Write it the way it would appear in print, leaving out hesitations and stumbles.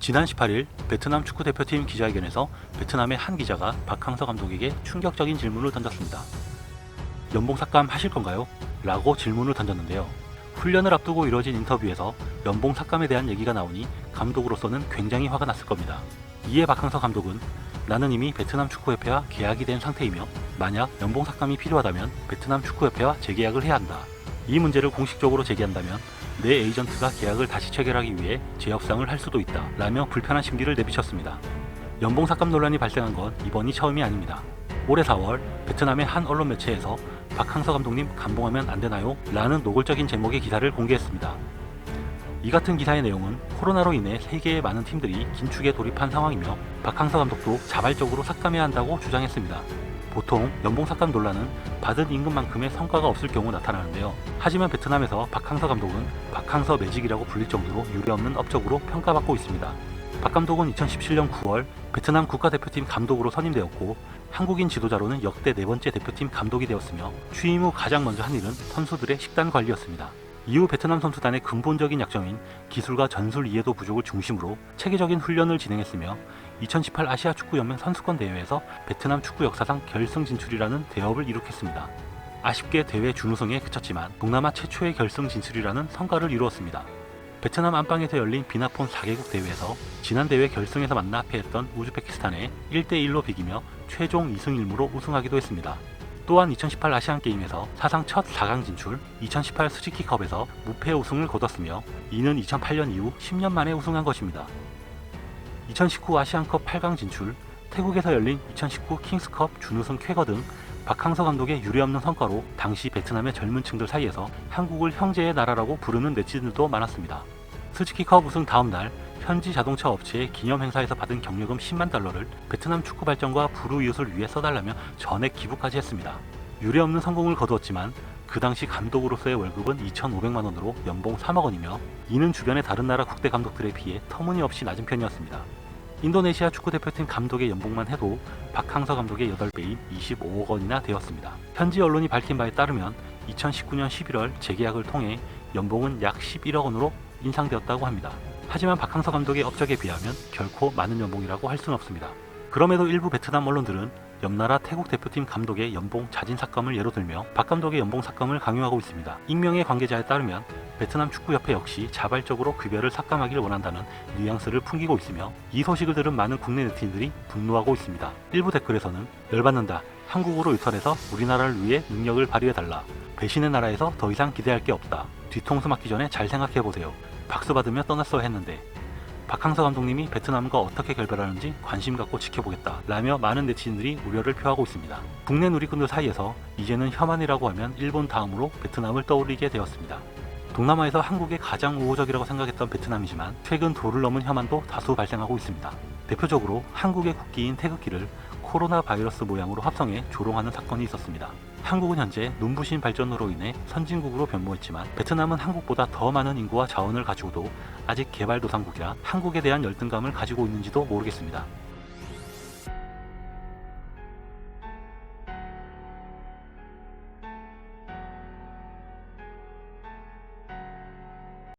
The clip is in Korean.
지난 18일 베트남 축구대표팀 기자회견에서 베트남의 한 기자가 박항서 감독에게 충격적인 질문을 던졌습니다. 연봉 삭감 하실 건가요? 라고 질문을 던졌는데요. 훈련을 앞두고 이뤄진 인터뷰에서 연봉 삭감에 대한 얘기가 나오니 감독으로서는 굉장히 화가 났을 겁니다. 이에 박항서 감독은 나는 이미 베트남 축구협회와 계약이 된 상태이며 만약 연봉 삭감이 필요하다면 베트남 축구협회와 재계약을 해야 한다. 이 문제를 공식적으로 제기한다면 내 에이전트가 계약을 다시 체결하기 위해 재협상을 할 수도 있다 라며 불편한 심기를 내비쳤습니다. 연봉 삭감 논란이 발생한 건 이번이 처음이 아닙니다. 올해 4월 베트남의 한 언론 매체에서 박항서 감독님 감봉하면 안 되나요? 라는 노골적인 제목의 기사를 공개했습니다. 이 같은 기사의 내용은 코로나로 인해 세계의 많은 팀들이 긴축에 돌입한 상황이며 박항서 감독도 자발적으로 삭감해야 한다고 주장했습니다. 보통 연봉 삭감 논란은 받은 임금만큼의 성과가 없을 경우 나타나는데요. 하지만 베트남에서 박항서 감독은 박항서 매직이라고 불릴 정도로 유례없는 업적으로 평가받고 있습니다. 박 감독은 2017년 9월 베트남 국가대표팀 감독으로 선임되었고 한국인 지도자로는 역대 4번째 대표팀 감독이 되었으며 취임 후 가장 먼저 한 일은 선수들의 식단 관리였습니다. 이후 베트남 선수단의 근본적인 약점인 기술과 전술 이해도 부족을 중심으로 체계적인 훈련을 진행했으며 2018 아시아 축구연맹 선수권 대회에서 베트남 축구 역사상 결승 진출이라는 대업을 이룩했습니다. 아쉽게 대회 준우승에 그쳤지만 동남아 최초의 결승 진출이라는 성과를 이루었습니다. 베트남 안방에서 열린 비나폰 4개국 대회에서 지난 대회 결승에서 만나 패했던 우즈베키스탄에 1대1로 비기며 최종 2승 1무로 우승하기도 했습니다. 또한 2018 아시안게임에서 사상 첫 4강 진출, 2018 스즈키컵에서 무패 우승을 거뒀으며 이는 2008년 이후 10년 만에 우승한 것입니다. 2019 아시안컵 8강 진출, 태국에서 열린 2019 킹스컵 준우승 쾌거 등 박항서 감독의 유례없는 성과로 당시 베트남의 젊은 층들 사이에서 한국을 형제의 나라라고 부르는 네티즌들도 많았습니다. 스즈키컵 우승 다음 날 현지 자동차 업체의 기념 행사에서 받은 경력금 10만 달러를 베트남 축구 발전과 불우이웃을 위해 써달라며 전액 기부까지 했습니다. 유례없는 성공을 거두었지만 그 당시 감독으로서의 월급은 2,500만 원으로 연봉 3억 원이며 이는 주변의 다른 나라 국대 감독들에 비해 터무니없이 낮은 편이었습니다. 인도네시아 축구대표팀 감독의 연봉만 해도 박항서 감독의 8배인 25억 원이나 되었습니다. 현지 언론이 밝힌 바에 따르면 2019년 11월 재계약을 통해 연봉은 약 11억 원으로 인상되었다고 합니다. 하지만 박항서 감독의 업적에 비하면 결코 많은 연봉이라고 할 수는 없습니다. 그럼에도 일부 베트남 언론들은 옆나라 태국 대표팀 감독의 연봉 자진 삭감을 예로 들며 박 감독의 연봉 삭감을 강요하고 있습니다. 익명의 관계자에 따르면 베트남 축구협회 역시 자발적으로 급여를 삭감하길 원한다는 뉘앙스를 풍기고 있으며 이 소식을 들은 많은 국내 네티즌들이 분노하고 있습니다. 일부 댓글에서는 열받는다. 한국으로 유턴해서 우리나라를 위해 능력을 발휘해달라. 배신의 나라에서 더 이상 기대할 게 없다. 뒤통수 맞기 전에 잘 생각해보세요. 박수 받으며 떠났어야 했는데 박항서 감독님이 베트남과 어떻게 결별하는지 관심 갖고 지켜보겠다 라며 많은 네티즌들이 우려를 표하고 있습니다. 국내 누리꾼들 사이에서 이제는 혐한이라고 하면 일본 다음으로 베트남을 떠올리게 되었습니다. 동남아에서 한국의 가장 우호적이라고 생각했던 베트남이지만 최근 도를 넘은 혐한도 다수 발생하고 있습니다. 대표적으로 한국의 국기인 태극기를 코로나 바이러스 모양으로 합성해 조롱하는 사건이 있었습니다. 한국은 현재 눈부신 발전으로 인해 선진국으로 변모했지만 베트남은 한국보다 더 많은 인구와 자원을 가지고도 아직 개발도상국이라 한국에 대한 열등감을 가지고 있는지도 모르겠습니다.